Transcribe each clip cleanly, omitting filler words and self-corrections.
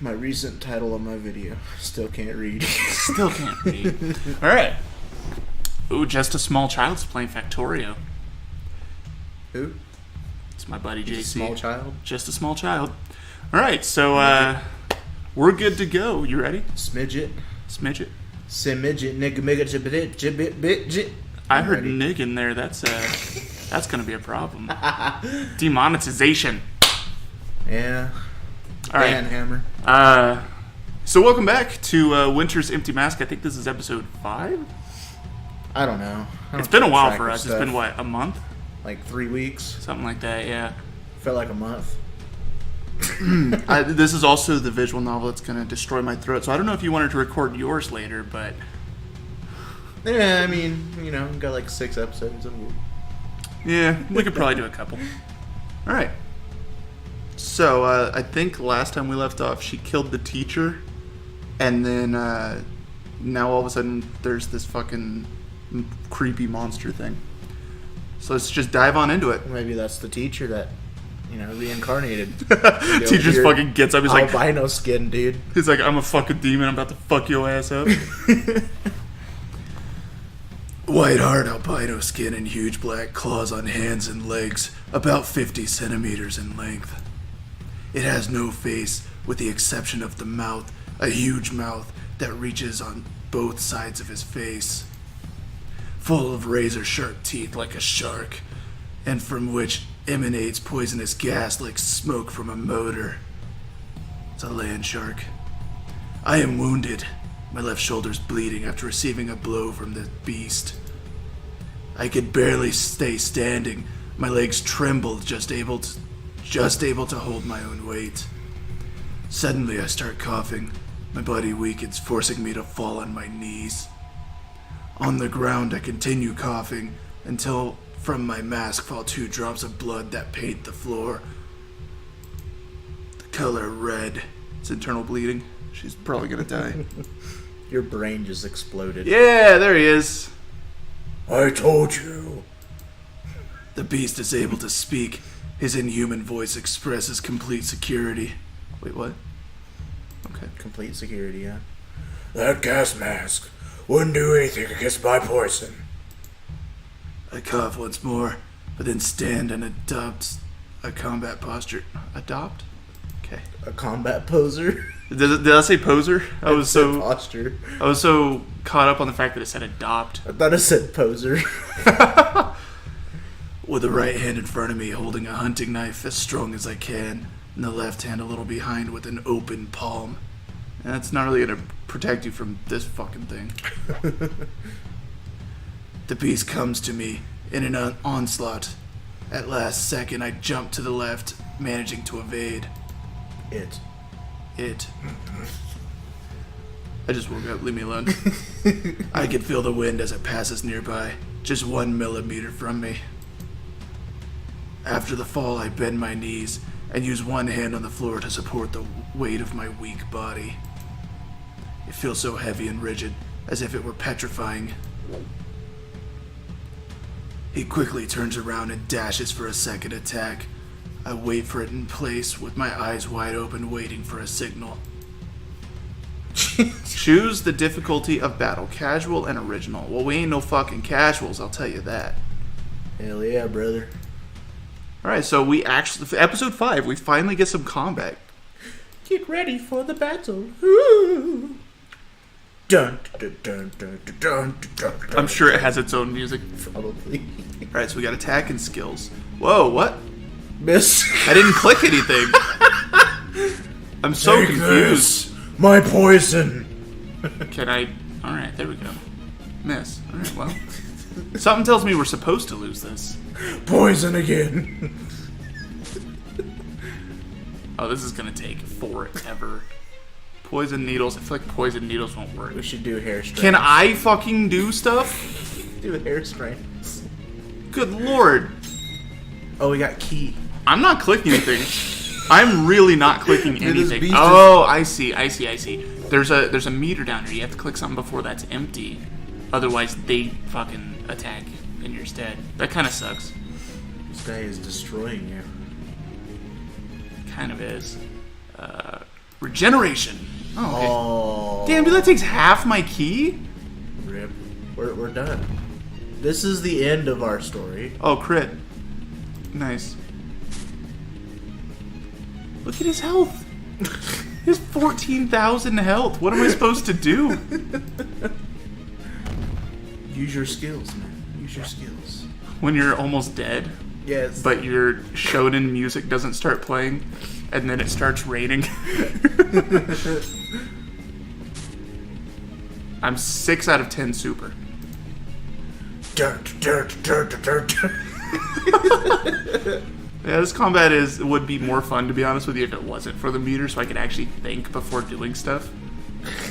My recent title of my video. Still can't read. Still can't read. Alright. Ooh, Just a Small Child's playing Factorio. Who? It's my buddy JC. A small child? Just a Small Child. Alright, so we're good to go. You ready? Smidget. Smidget. Simidget, nigga, mega, jibit, jibit, bitjit. I heard nig in there. That's gonna be a problem. Demonetization. Yeah. All right. Hammer. So welcome back to Winter's Empty Mask. I think this is episode 5. I don't know. It's been a while for us. It's been what, a month? Like 3 weeks. Something like that. Yeah. Felt like a month. This is also the visual novel that's gonna destroy my throat. So I don't know if you wanted to record yours later, but yeah, I mean, you know, got like 6 episodes. Yeah, we could probably do a couple. All right. So, I think last time we left off, she killed the teacher, and then now all of a sudden there's this fucking creepy monster thing. So let's just dive on into it. Maybe that's the teacher that, you know, reincarnated. Teacher just fucking gets up. He's like, albino skin, dude. He's like, I'm a fucking demon. I'm about to fuck your ass up. White heart, albino skin, and huge black claws on hands and legs, about 50 centimeters in length. It has no face, with the exception of the mouth, a huge mouth that reaches on both sides of his face, full of razor-sharp teeth like a shark, and from which emanates poisonous gas like smoke from a motor. It's a land shark. I am wounded. My left shoulder's bleeding after receiving a blow from the beast. I could barely stay standing. My legs trembled, just able to hold my own weight. Suddenly I start coughing. My body weakens, forcing me to fall on my knees. On the ground I continue coughing until from my mask fall 2 drops of blood that paint the floor. The color red. It's internal bleeding. She's probably gonna die. Your brain just exploded. Yeah, there he is. I told you. The beast is able to speak. His inhuman voice expresses complete security. Wait, what? Okay. Complete security, yeah. That gas mask wouldn't do anything against my poison. I cough once more, but then stand and adopt a combat posture. Adopt? Okay. A combat poser? Did I say poser? I was so posture. I was so caught up on the fact that it said adopt. I thought it said poser. With the right hand in front of me, holding a hunting knife as strong as I can, and the left hand a little behind with an open palm. And that's not really gonna protect you from this fucking thing. The beast comes to me in an onslaught. At last second, I jump to the left, managing to evade. It. I just woke up, leave me alone. I can feel the wind as it passes nearby, just 1 millimeter from me. After the fall, I bend my knees and use one hand on the floor to support the weight of my weak body. It feels so heavy and rigid, as if it were petrifying. He quickly turns around and dashes for a second attack. I wait for it in place with my eyes wide open, waiting for a signal. Choose the difficulty of battle, casual and original. Well, we ain't no fucking casuals, I'll tell you that. Hell yeah, brother. Alright, so we actually, for episode 5, we finally get some combat. Get ready for the battle. Ooh. Dun, dun, dun, dun, dun, dun, dun, dun, I'm sure it has its own music. Probably. Alright, so we got attack and skills. Whoa, what? Miss. I didn't click anything. I'm so Take confused. This, my poison. Can I? Alright, there we go. Miss. Alright, well. Something tells me we're supposed to lose this. Poison again. Oh, this is gonna take forever. Poison needles. I feel like poison needles won't work. We should do hair strands. Can I fucking do stuff? Do hair strands. Good lord. Oh, we got key. I'm not clicking anything. I'm really not clicking Dude, this anything. beast Oh, I see. There's a meter down here. You have to click something before that's empty. Otherwise, they fucking attack in your stead. That kind of sucks. This guy is destroying you. Kind of is. Regeneration. Oh, okay. Oh. Damn, dude, that takes half my key? Rip. We're done. This is the end of our story. Oh, crit. Nice. Look at his health. He has 14,000 health. What am I supposed to do? Use your skills, man. Use your skills. When you're almost dead, Yes. but your shonen music doesn't start playing, and then it starts raining. I'm 6 out of 10 super. Dirt. Yeah, this combat would be more fun, to be honest with you, if it wasn't for the meter, so I could actually think before doing stuff.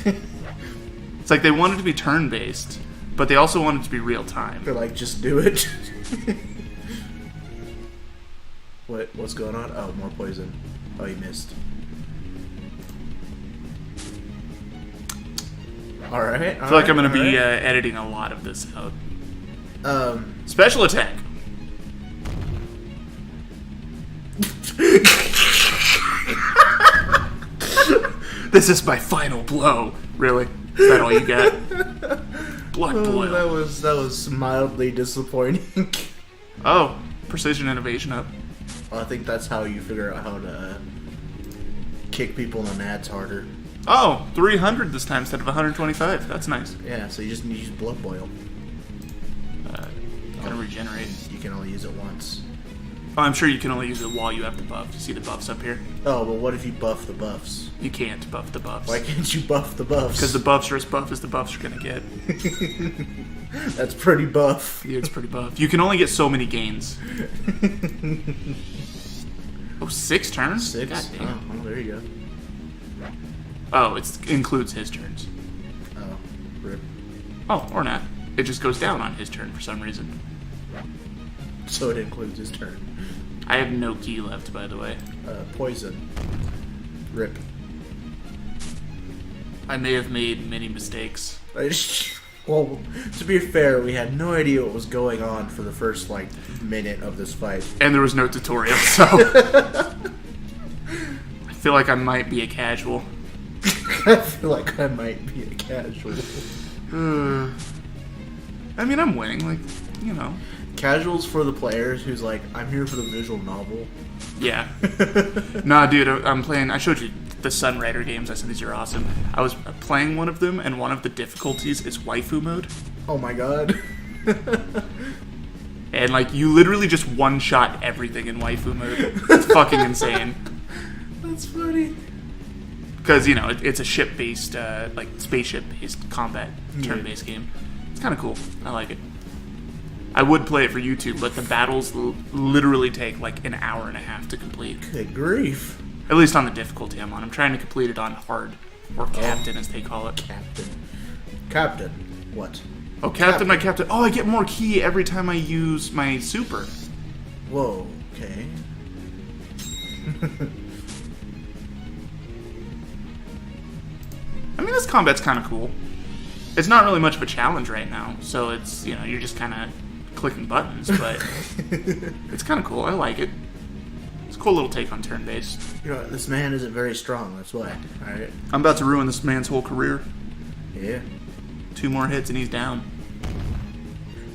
It's like they wanted to be turn-based, but they also wanted to be real-time. They're like, just do it. What's going on? Oh, more poison. Oh, you missed. Alright. I feel like I'm going to be editing a lot of this out. Special attack. This is my final blow. Really? Is that all you got? Blood boil. That was mildly disappointing. Oh, precision innovation up. Well, I think that's how you figure out how to kick people in the nads harder. Oh, 300 this time instead of 125. That's nice. Yeah, so you just need to use blood boil. Gonna regenerate. You can only use it once. Oh, I'm sure you can only use it while you have the buff. You see the buffs up here? Oh, but what if you buff the buffs? You can't buff the buffs. Why can't you buff the buffs? Because the buffs are as buff as the buffs are gonna get. That's pretty buff. Yeah, it's pretty buff. You can only get so many gains. Oh, 6 turns? 6? God damn. Oh, well, there you go. Oh, it includes his turns. Oh, rip. Oh, or not. It just goes down on his turn for some reason. So it includes his turn. I have no key left, by the way. Poison. Rip. I may have made many mistakes. Well, to be fair, we had no idea what was going on for the first, minute of this fight. And there was no tutorial, so... I feel like I might be a casual. I feel like I might be a casual. I mean, I'm winning, you know. Casuals for the players who's like, I'm here for the visual novel. Yeah. Nah, dude, I'm playing... I showed you the Sunrider games. I said these are awesome. I was playing one of them, and one of the difficulties is waifu mode. Oh my god. And, you literally just one-shot everything in waifu mode. It's fucking insane. That's funny. Because, it's a ship-based, spaceship-based combat turn-based game. It's kind of cool. I like it. I would play it for YouTube, but the battles literally take, an hour and a half to complete. Good grief. At least on the difficulty I'm on. I'm trying to complete it on hard, or captain, as they call it. Captain. What? Oh, captain, my captain. Oh, I get more ki every time I use my super. Whoa, okay. I mean, this combat's kind of cool. It's not really much of a challenge right now, so it's, you're just kind of clicking buttons, but it's kind of cool. I like it. It's a cool little take on turn-based. This man isn't very strong, that's why. Alright. I'm about to ruin this man's whole career. Yeah. 2 more hits and he's down.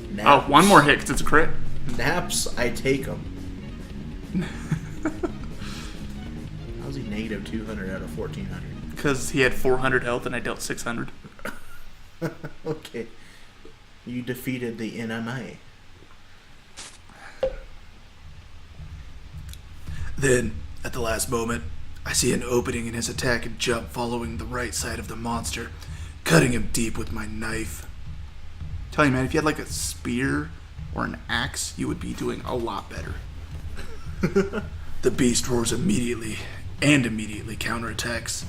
Naps. Oh, 1 more hit 'cause it's a crit. Naps, I take them. How's he negative 200 out of 1400? Because he had 400 health and I dealt 600. Okay. You defeated the NMA. Then, at the last moment, I see an opening in his attack and jump following the right side of the monster, cutting him deep with my knife. Tell you, man, if you had a spear or an axe, you would be doing a lot better. The beast roars immediately counterattacks,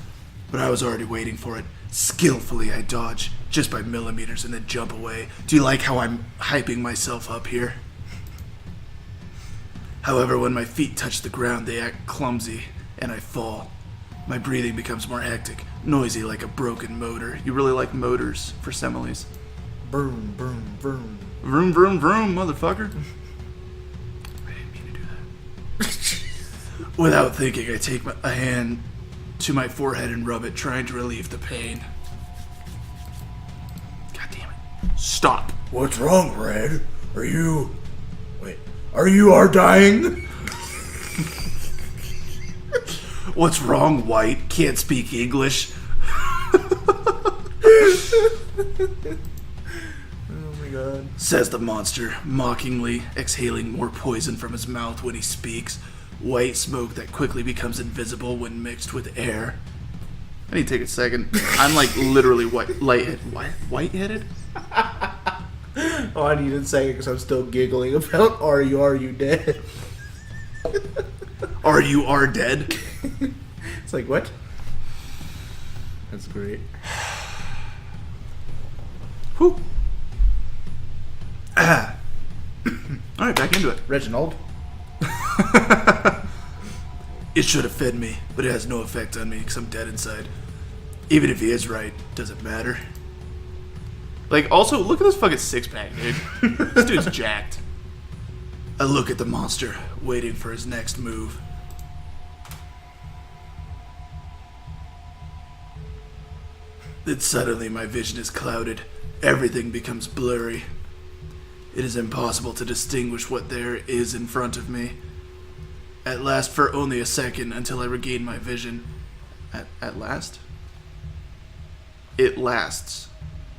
but I was already waiting for it. Skillfully, I dodge just by millimeters and then jump away. Do you like how I'm hyping myself up here? However, when my feet touch the ground, they act clumsy, and I fall. My breathing becomes more hectic, noisy like a broken motor. You really like motors for similes. Vroom, vroom, vroom. Vroom, vroom, vroom, motherfucker. I didn't mean to do that. Without thinking, I take a hand to my forehead and rub it, trying to relieve the pain. God damn it. Stop. What's wrong, Red? Are you dying? What's wrong, White? Can't speak English. Oh my god. Says the monster, mockingly, exhaling more poison from his mouth when he speaks. White smoke that quickly becomes invisible when mixed with air. I need to take a second. I'm like literally white-headed? Oh, I needed a second because I'm still giggling about are you dead? Are you dead? It's like, what? That's great. Whew. Alright, back into it. Reginald? It should have fed me, but it has no effect on me because I'm dead inside. Even if he is right, does it matter? Like, also, look at this fucking six-pack, dude. This dude's jacked. I look at the monster, waiting for his next move. Then suddenly my vision is clouded. Everything becomes blurry. It is impossible to distinguish what there is in front of me. At last, for only a second, until I regain my vision. At last? It lasts.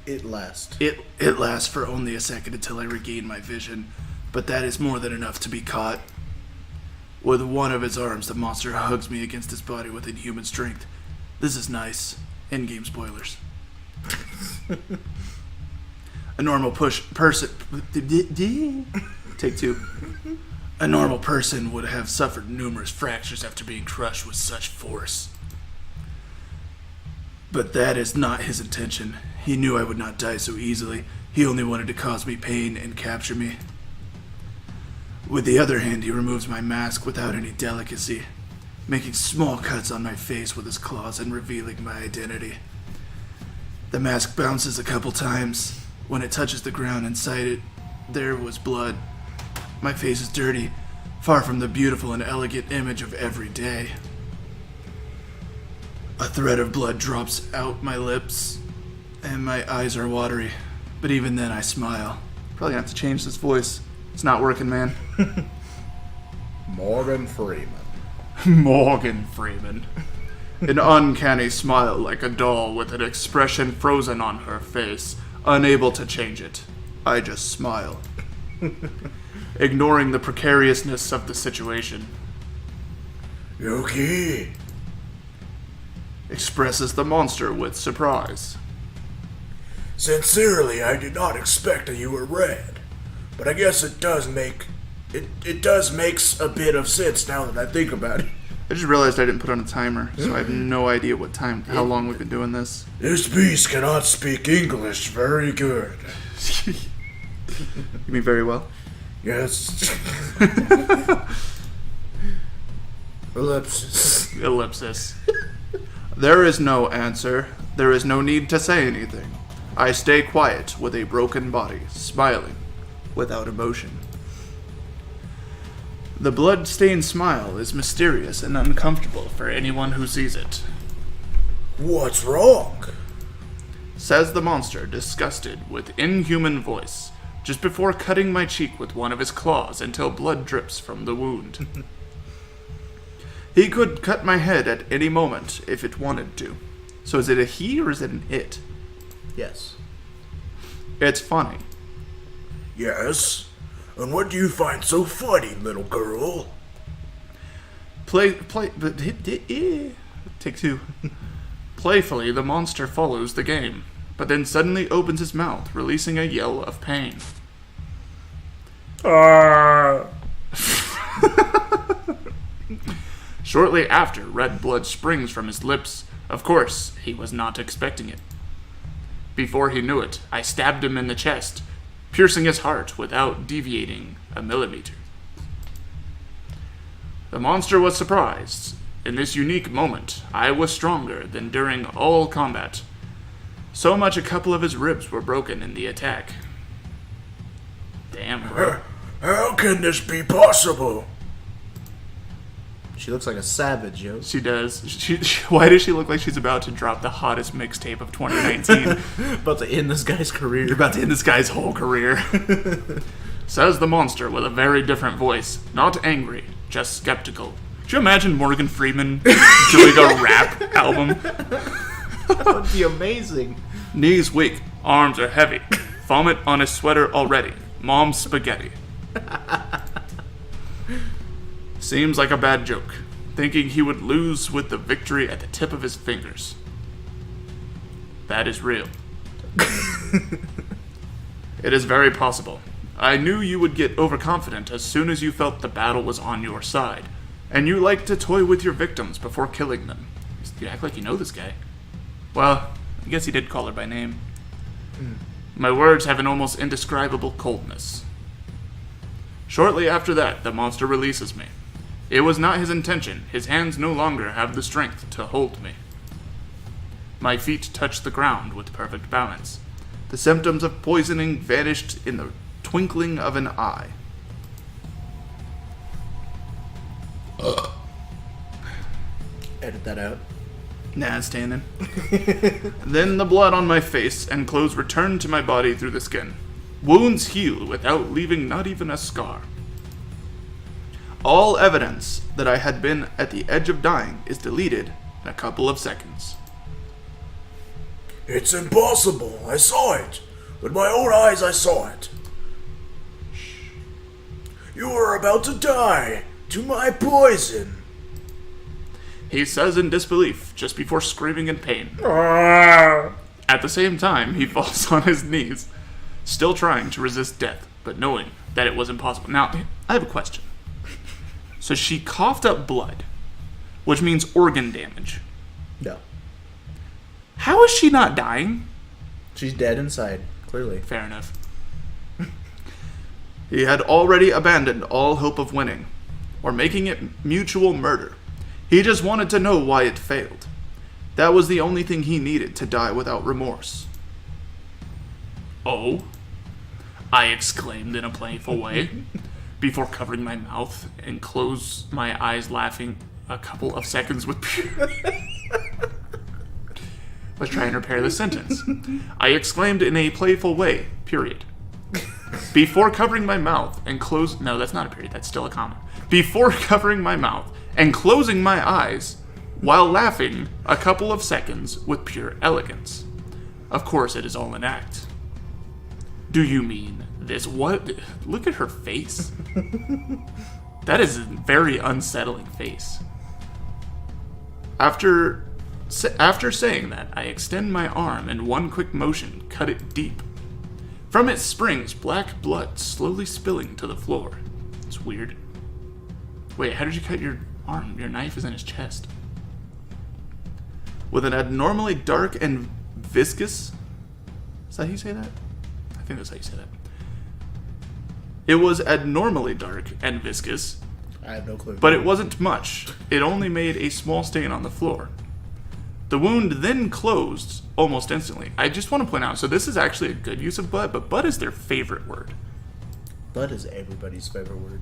It lasts. It lasts for only a second until I regain my vision, but that is more than enough to be caught. With one of its arms, the monster hugs me against his body with inhuman strength. This is nice. Endgame spoilers. A normal person... Take two. A normal person would have suffered numerous fractures after being crushed with such force. But that is not his intention. He knew I would not die so easily. He only wanted to cause me pain and capture me. With the other hand, he removes my mask without any delicacy, making small cuts on my face with his claws and revealing my identity. The mask bounces a couple times. When it touches the ground inside it, there was blood. My face is dirty, far from the beautiful and elegant image of every day. A thread of blood drops out my lips, and my eyes are watery. But even then I smile. Probably have to change this voice. It's not working, man. Morgan Freeman. Morgan Freeman. An uncanny smile like a doll with an expression frozen on her face, unable to change it. I just smile. Ignoring the precariousness of the situation. You okay? Expresses the monster with surprise. Sincerely, I did not expect that you were red. But I guess it does make a bit of sense now that I think about it. I just realized I didn't put on a timer, so I have no idea how long we've been doing this. This beast cannot speak English very good. You mean very well? Yes. Ellipsis. Ellipsis. There is no answer. There is no need to say anything. I stay quiet with a broken body, smiling, without emotion. The blood-stained smile is mysterious and uncomfortable for anyone who sees it. What's wrong? Says the monster, disgusted, with inhuman voice, just before cutting my cheek with one of his claws until blood drips from the wound. He could cut my head at any moment if it wanted to. So is it a he or is it an it? Yes. It's funny. Yes? And what do you find so funny, little girl? Take two. Playfully, the monster follows the game, but then suddenly opens his mouth, releasing a yell of pain. Shortly after, red blood springs from his lips. Of course, he was not expecting it. Before he knew it, I stabbed him in the chest, piercing his heart without deviating a millimeter. The monster was surprised. In this unique moment, I was stronger than during all combat. So much a couple of his ribs were broken in the attack. Damn, bro. How can this be possible? She looks like a savage, yo. She does. Why does she look like she's about to drop the hottest mixtape of 2019? About to end this guy's career. You're about to end this guy's whole career. Says the monster with a very different voice. Not angry, just skeptical. Could you imagine Morgan Freeman doing a rap album? That would be amazing. Knees weak, arms are heavy. Vomit on his sweater already. Mom's spaghetti. Seems like a bad joke. Thinking he would lose with the victory at the tip of his fingers. That is real. It is very possible. I knew you would get overconfident as soon as you felt the battle was on your side. And you like to toy with your victims before killing them. You act like you know this guy. Well, I guess he did call her by name. My words have an almost indescribable coldness. Shortly after that, the monster releases me. It was not his intention. His hands no longer have the strength to hold me. My feet touched the ground with perfect balance. The symptoms of poisoning vanished in the twinkling of an eye. Edit that out. Nah, it's staying in. Then the blood on my face and clothes returned to my body through the skin. Wounds heal without leaving not even a scar. All evidence that I had been at the edge of dying is deleted in a couple of seconds. It's impossible. I saw it. With my own eyes, I saw it. You are about to die to my poison. He says in disbelief, just before screaming in pain. At the same time, he falls on his knees, still trying to resist death, but knowing that it was impossible. Now, I have a question. So she coughed up blood, which means organ damage. No. How is she not dying? She's dead inside, clearly. Fair enough. He had already abandoned all hope of winning, or making it mutual murder. He just wanted to know why it failed. That was the only thing he needed to die without remorse. Oh? I exclaimed in a playful way, before covering my mouth and close my eyes, laughing a couple of seconds with pure... Let's try and repair the sentence. I exclaimed in a playful way, period. Before covering my mouth and close... No, that's not a period, that's still a comma. Before covering my mouth and closing my eyes while laughing a couple of seconds with pure elegance. Of course, it is all an act. Do you mean this? What? Look at her face. That is a very unsettling face. After saying that, I extend my arm and one quick motion cut it deep. From its springs, black blood slowly spilling to the floor. It's weird. Wait, how did you cut your arm? Your knife is in his chest. With an abnormally dark and viscous... Is that how you say that? I think that's how you say that. It was abnormally dark and viscous. I have no clue. But it wasn't much. It only made a small stain on the floor. The wound then closed almost instantly. I just want to point out, so this is actually a good use of but is their favorite word. But is everybody's favorite word.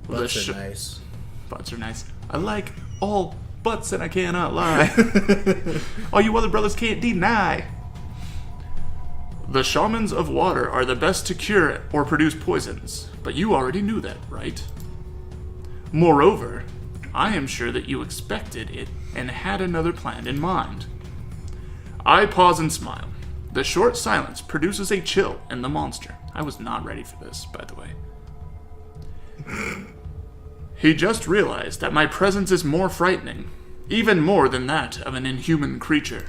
Butts are nice. Butts are nice. I like all butts and I cannot lie. All you other brothers can't deny. The shamans of water are the best to cure or produce poisons, but you already knew that, right? Moreover, I am sure that you expected it and had another plan in mind. I pause and smile. The short silence produces a chill in the monster. I was not ready for this, by the way. He just realized that my presence is more frightening, even more than that of an inhuman creature.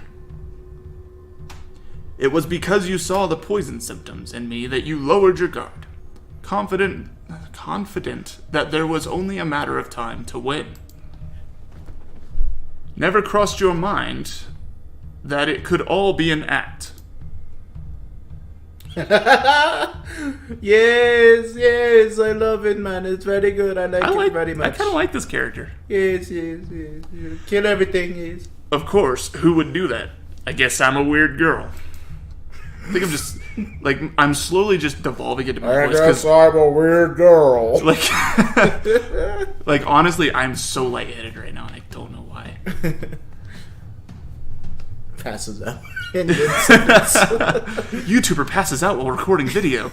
It was because you saw the poison symptoms in me that you lowered your guard, confident that there was only a matter of time to win. Never crossed your mind that it could all be an act. Yes, I love it, man. It's very good. I like it very much. I kind of like this character. Yes. Kill everything, yes. Of course, who would do that? I guess I'm a weird girl. I think I'm just, I'm slowly just devolving into my voice. I guess I'm a weird girl. Like, honestly, I'm so lightheaded right now, and I don't know why. Passes out. YouTuber passes out while recording video.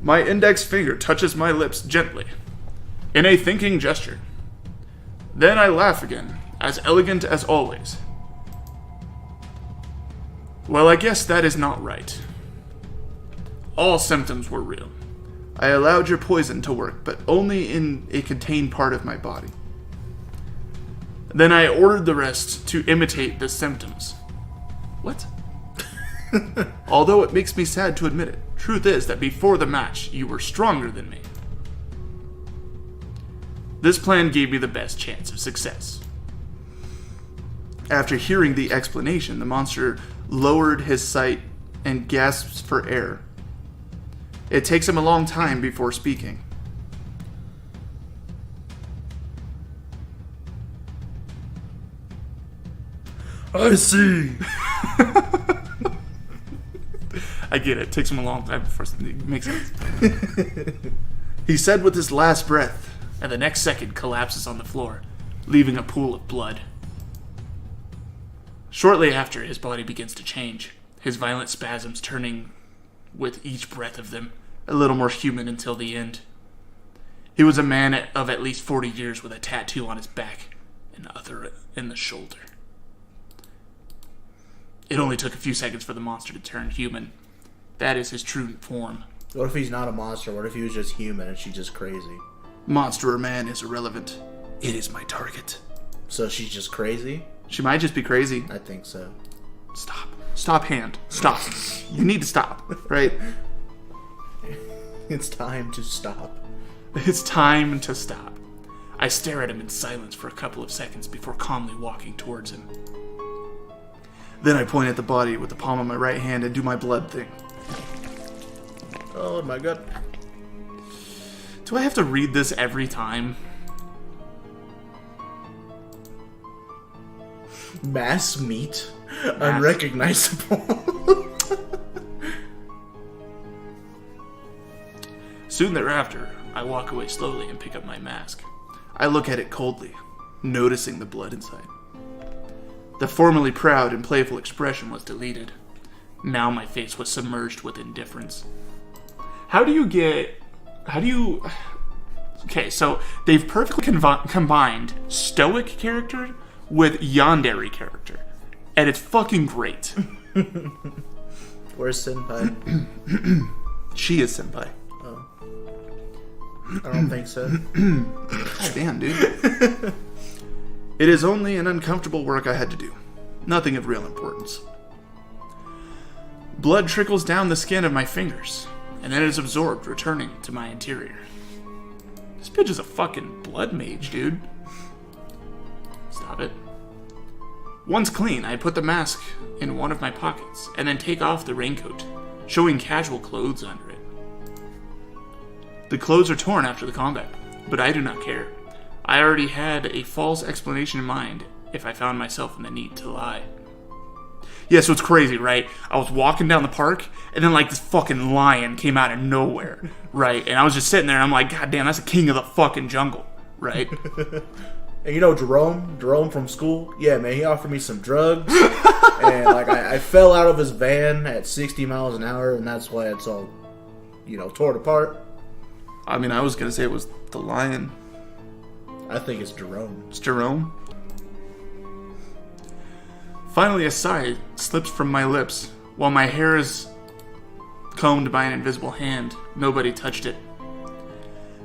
My index finger touches my lips gently, in a thinking gesture. Then I laugh again, as elegant as always. Well, I guess that is not right. All symptoms were real. I allowed your poison to work, but only in a contained part of my body. Then I ordered the rest to imitate the symptoms. What? Although it makes me sad to admit it, truth is that before the match, you were stronger than me. This plan gave me the best chance of success. After hearing the explanation, the monster lowered his sight and gasps for air. It takes him a long time before speaking. I see. I get it. It takes him a long time before it makes sense. He said with his last breath, and the next second collapses on the floor, leaving a pool of blood. Shortly after, his body begins to change, his violent spasms turning with each breath of them a little more human until the end. He was a man of at least 40 years with a tattoo on his back and other in the shoulder. It only took a few seconds for the monster to turn human. That is his true form. What if he's not a monster? What if he was just human and she's just crazy? Monster or man is irrelevant. It is my target. So she's just crazy? She might just be crazy. I think so. Stop. Stop, hand. Stop. You need to stop, right? It's time to stop. It's time to stop. I stare at him in silence for a couple of seconds before calmly walking towards him. Then I point at the body with the palm of my right hand and do my blood thing. Oh my god. Do I have to read this every time? Mass meat? Unrecognizable. Soon thereafter, I walk away slowly and pick up my mask. I look at it coldly, noticing the blood inside. The formerly proud and playful expression was deleted. Now my face was submerged with indifference. Okay, so they've perfectly combined stoic character with yandere character. And it's fucking great. Where's Senpai? She is senpai. Oh. I don't think so. God damn, dude. It is only an uncomfortable work I had to do. Nothing of real importance. Blood trickles down the skin of my fingers, and then it is absorbed, returning to my interior. This bitch is a fucking blood mage, dude. Stop it. Once clean, I put the mask in one of my pockets, and then take off the raincoat, showing casual clothes under it. The clothes are torn after the combat, but I do not care. I already had a false explanation in mind if I found myself in the need to lie. Yeah, so it's crazy, right? I was walking down the park, and then, like, this fucking lion came out of nowhere, right? And I was just sitting there, and I'm like, God damn, that's the king of the fucking jungle, right? And you know Jerome from school? Yeah, man, he offered me some drugs, and, like, I fell out of his van at 60 miles an hour, and that's why it's all, torn apart. I mean, I was gonna say it was the lion. I think it's Jerome. It's Jerome? Finally, a sigh slips from my lips, while my hair is combed by an invisible hand. Nobody touched it.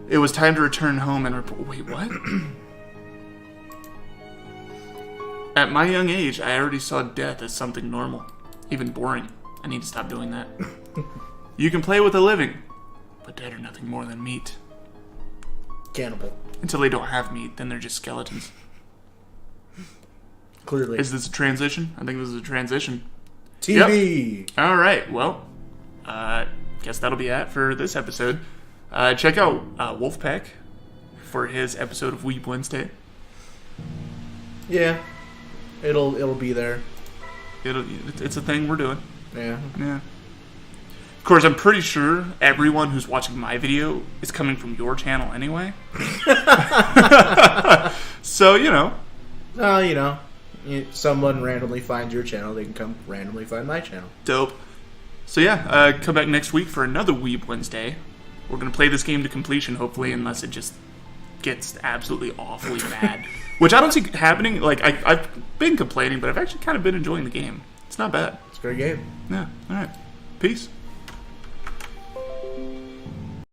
It was time to return home and report. Wait, what? At my young age, I already saw death as something normal, even boring. I need to stop doing that. You can play with the living, but dead are nothing more than meat. Cannibal. Until they don't have meat, then they're just skeletons. Clearly. Is this a transition? I think this is a transition. TV! Yep. Alright, well, guess that'll be it for this episode. Check out Wolfpack for his episode of Weeb Wednesday. Yeah. It'll be there. It's a thing we're doing. Yeah. Yeah. course, I'm pretty sure everyone who's watching my video is coming from your channel anyway. So, you know. Someone randomly finds your channel, they can come randomly find my channel. Dope. So yeah, come back next week for another Weeb Wednesday. We're going to play this game to completion, hopefully, unless it just gets absolutely awfully bad. Which I don't see happening. Like, I've been complaining, but I've actually kind of been enjoying the game. It's not bad. It's a great game. Yeah, alright. Peace.